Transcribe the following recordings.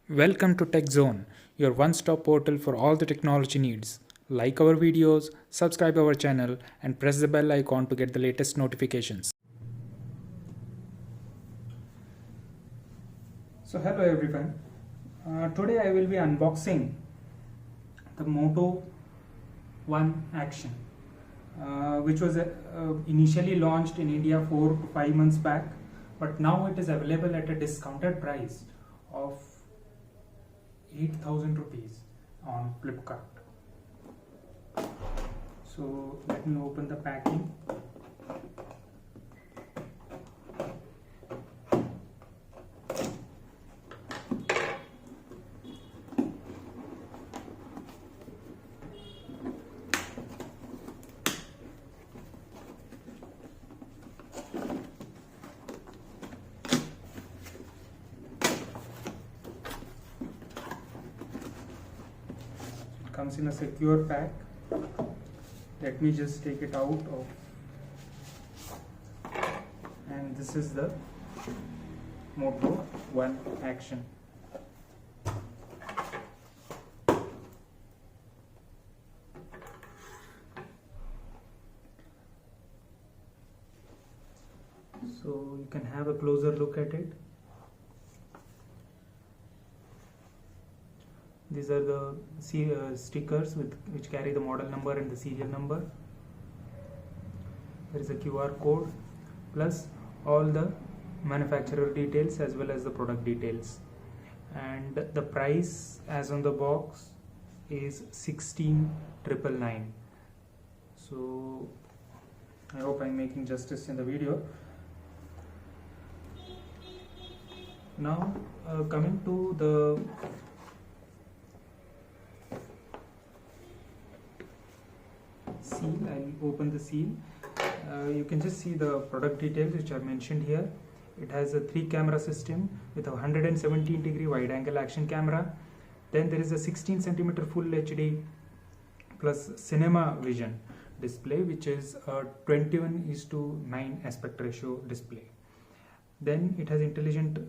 Welcome to Tech Zone, your one-stop portal for all the technology needs. Like our videos, subscribe our channel and press the bell icon to get the latest notifications. So hello everyone. Today I will be unboxing the Moto One Action, which was initially launched in India 4 to 5 months back, but now it is available at a discounted price of 8,000 rupees on Flipkart. So let me open the packing. Comes in a secure pack. Let me just take it out of, and this is the Moto One Action. So you can have a closer look at it. These are the stickers which carry the model number and the serial number. There is a QR code plus all the manufacturer details as well as the product details. And the price as on the box is 16,999. So I hope I'm making justice in the video. Now coming to the seal, I'll open the seal. You can just see the product details which are mentioned here. It has a 3-camera system with a 117-degree wide-angle action camera. Then there is a 16 centimeter Full HD plus Cinema Vision display, which is a 21:9 aspect ratio display. Then it has intelligent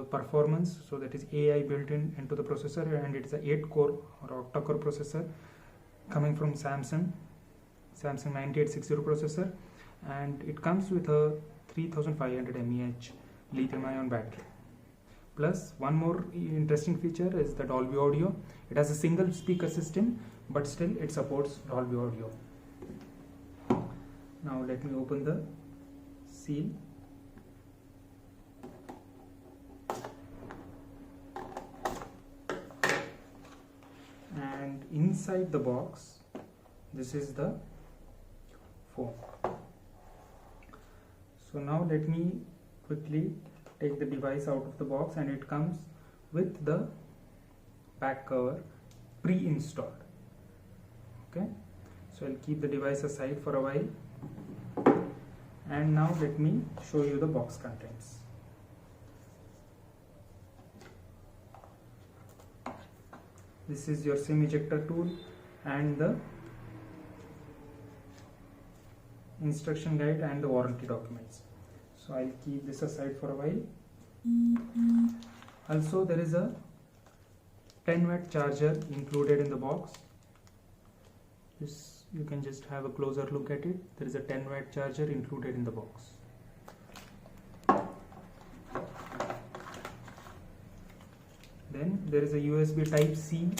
performance, so that is AI built into the processor, and it is a 8-core or octa-core processor coming from Samsung 9860 processor, and it comes with a 3500 mAh lithium-ion battery. Plus one more interesting feature is the Dolby Audio. It has a single speaker system, but still it supports Dolby Audio. Now let me open the seal. And inside the box, this is the phone. So now let me quickly take the device out of the box, and it comes with the back cover pre-installed. Okay, so I'll keep the device aside for a while, and now let me show you the box contents. This is your SIM ejector tool and the instruction guide and the warranty documents. So I'll keep this aside for a while. Also, there is a 10-watt charger included in the box. This, you can just have a closer look at it. There is a 10-watt charger included in the box. Then there is a USB Type-C.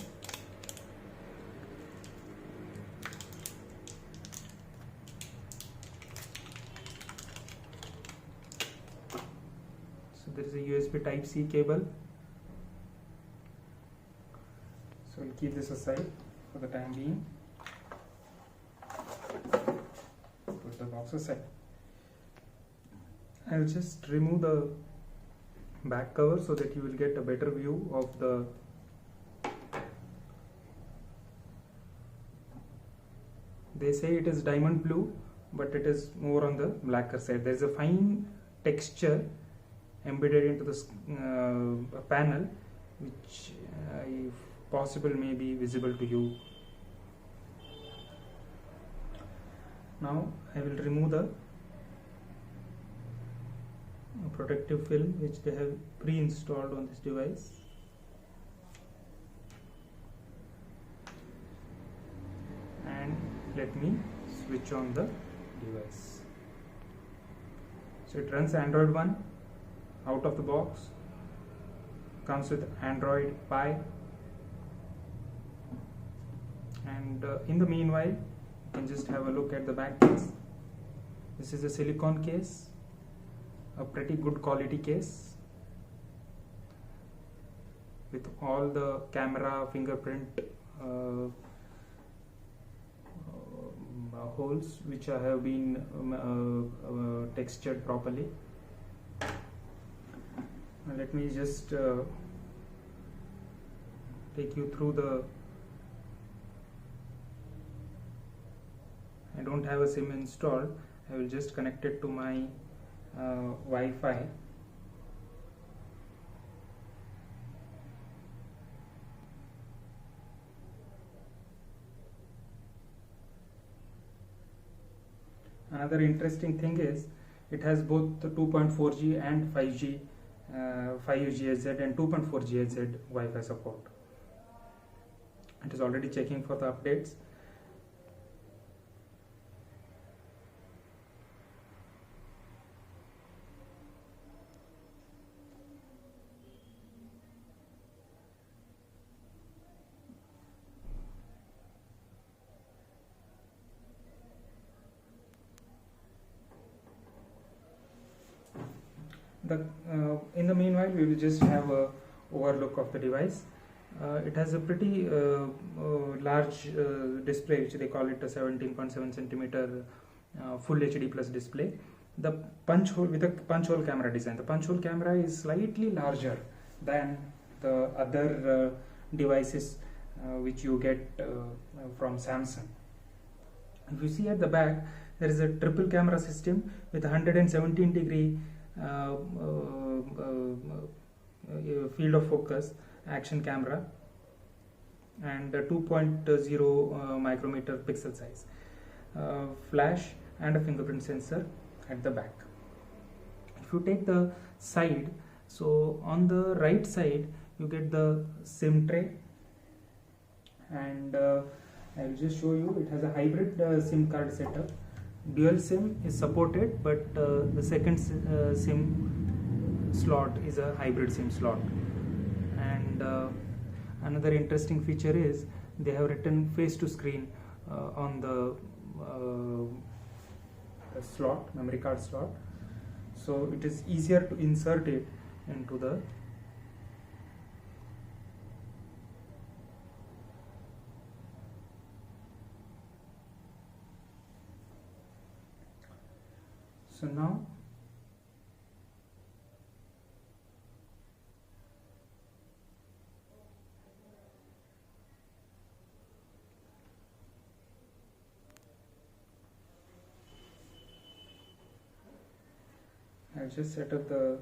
So there is a USB Type-C cable. So we'll keep this aside for the time being. Put the box aside. I'll just remove the back cover so that you will get a better view of the they say it is diamond blue, but it is more on the blacker side. There is a fine texture embedded into the panel, which if possible may be visible to you. Now I will remove the protective film which they have pre-installed on this device. let me switch on the device. So it runs Android 1 out of the box, comes with Android Pie, and in the meanwhile you can just have a look at the back case. This is a silicone case, a pretty good quality case with all the camera fingerprint holes which have been textured properly. Let me just take you through the. I don't have a SIM installed. I will just connect it to my Wi-Fi. Another interesting thing is it has both the 2.4G and 5G, 5GHz and 2.4 GHz Wi-Fi support. It is already checking for the updates. In the meanwhile, we will just have a overlook of the device. It has a pretty large display, which they call it a 17.7 centimeter full HD plus display. The punch hole with a punch hole camera design. The punch hole camera is slightly larger than the other devices which you get from Samsung. If you see at the back, there is a triple camera system with 117-degree field of focus action camera and 2.0 micrometer pixel size, flash and a fingerprint sensor at the back. If you take the side, so on the right side you get the SIM tray, and I will just show you. It has a hybrid SIM card setup. Dual SIM is supported, but the second SIM slot is a hybrid SIM slot. And another interesting feature is they have written face to screen on the slot, memory card slot, so it is easier to insert it into the so now I'll just set up the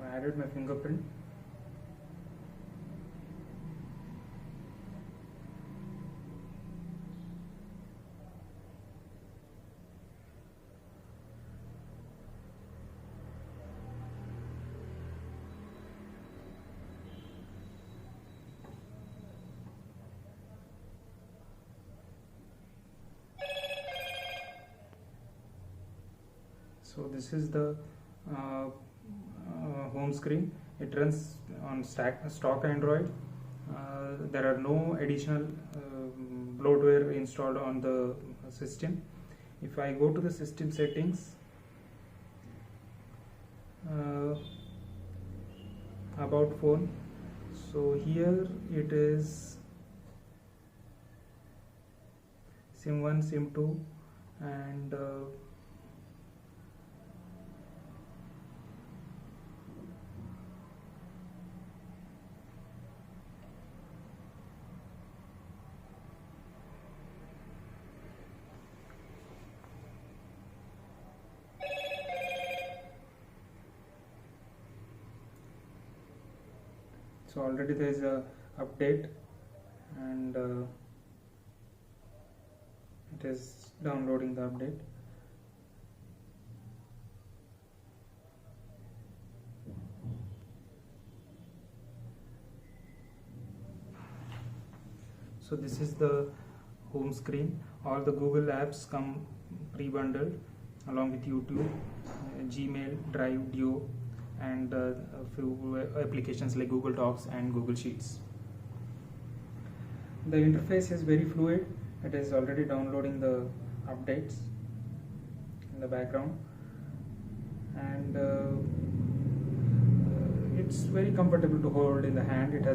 I added my fingerprint. So this is the home screen. It runs on stock Android. There are no additional bloatware installed on the system. If I go to the system settings, about phone, so here it is SIM 1, SIM 2 and So already there is a update, and it is downloading the update. So this is the home screen. All the Google apps come pre-bundled along with YouTube, Gmail, Drive, Duo, and a few applications like Google Docs and Google Sheets. The interface is very fluid. It is already downloading the updates in the background, and it's very comfortable to hold in the hand. It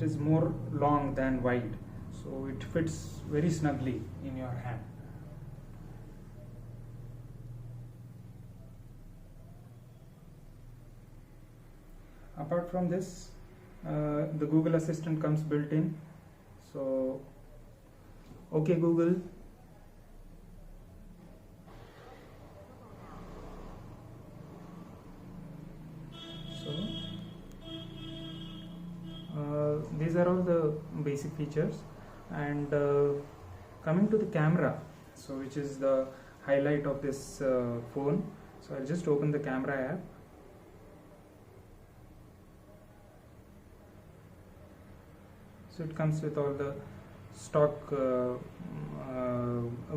is more long than wide, so it fits very snugly in your hand. Apart from this, the Google Assistant comes built in. So, okay Google, these are all the basic features. And coming to the camera, so which is the highlight of this phone. So I'll just open the camera app. So it comes with all the stock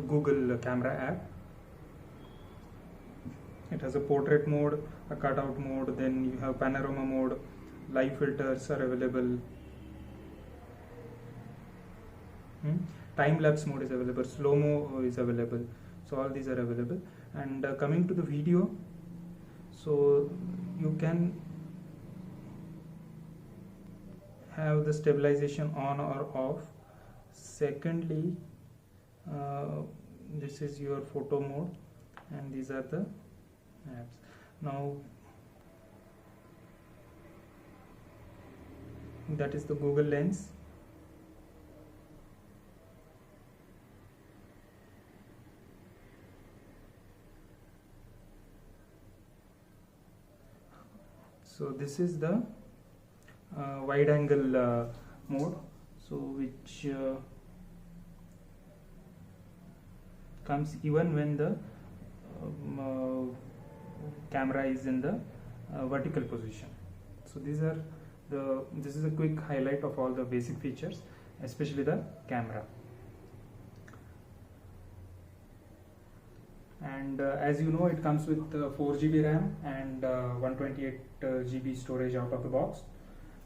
Google camera app. It has a portrait mode, a cutout mode, then you have panorama mode, live filters are available, time lapse mode is available, slow-mo is available. So all these are available. And coming to the video, so you can have the stabilization on or off. Secondly, this is your photo mode, and these are the apps. Now that is the Google Lens. So this is the wide angle mode, so which comes even when the camera is in the vertical position. So this is a quick highlight of all the basic features, especially the camera. And as you know, it comes with 4 GB RAM and 128 GB storage out of the box.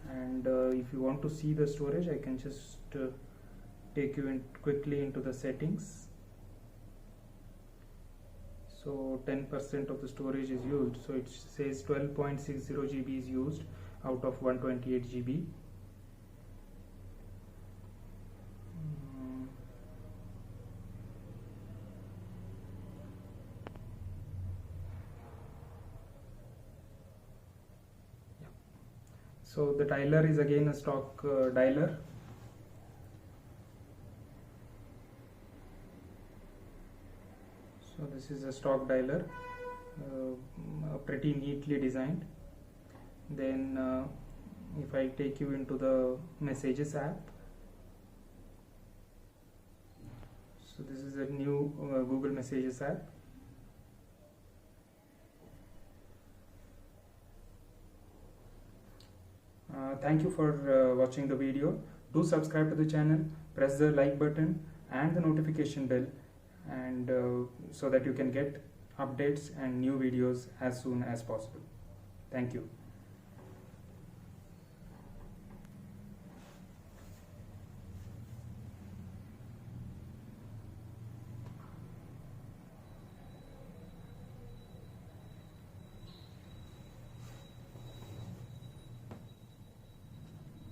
And if you want to see the storage, I can just take you in quickly into the settings. So 10% of the storage is used, so it says 12.60 GB is used out of 128 GB. So the dialer is again a stock dialer. So this is a stock dialer, pretty neatly designed. Then if I take you into the Messages app, so this is a new Google Messages app. Thank you for watching the video. Do subscribe to the channel, press the like button and the notification bell, and so that you can get updates and new videos as soon as possible. Thank you.